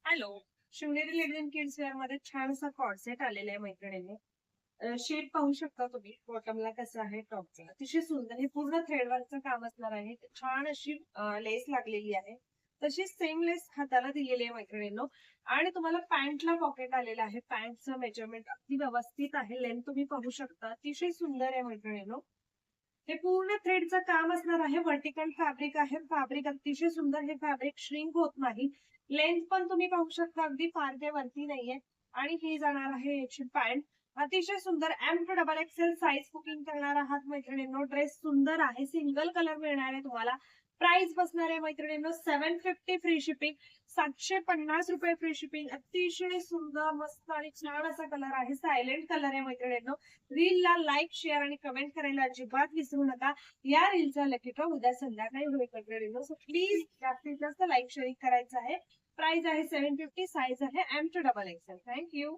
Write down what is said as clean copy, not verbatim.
Hello. Shivneri ladies and kids wear मध्ये छान असा कॉर्ड सेट आलेला आहे मैत्रिणीने. शेड पाहू शकता तुम्ही बॉटमला कसं आहे टॉपचा अतिशय सुंदर. हे पूर्ण थ्रेडवर्कचं काम असणार आहे. छान अशी लेस लागलेली आहे. तशीच सेम लेस हाताला दिलेली आहे मैत्रिणींनो. आणि तुम्हाला पॅन्टला पॉकेट आलेलं आहे. पॅन्टचं मेजरमेंट अगदी व्यवस्थित आहे. लेंथ तुम्ही पाहू शकता अतिशय सुंदर आहे मैत्रिणींनो. हे पूर्ण थ्रेडचं काम असणार आहे. व्हर्टिकल फॅब्रिक आहे. फॅब्रिक अतिशय सुंदर. हे फॅब्रिक श्रिंक होत नाही. लेंथ पण तुम्ही पाहू शकता अगदी फार काही वरती नाहीये. आणि ही जाणार आहे याची पॅन्ट. अतिशय सुंदर M to double XL size booking करणार आहात मैत्रिणींनो. ड्रेस सुंदर आहे. सिंगल कलर मिळणार आहे तुम्हाला. प्राइस बसणार आहे मैत्रिणींनो 750 फ्री शिपिंग. 750 रुपये फ्री शिपिंग. अतिशय सुंदर मस्त आणि छान असा कलर आहे. सायलेंट कलर आहे मैत्रिणींनो. रीलला लाईक शेअर आणि कमेंट करायला अजिबात विसरू नका. या रीलचा लकी ड्रॉ उद्या संध्याकाळी होईल मैत्रिणींनो. सो प्लीज जास्तीत जास्त लाईक शेअरिंग करायचं आहे. प्राइस आहे 750. साईज आहे M to double XL. Thank you.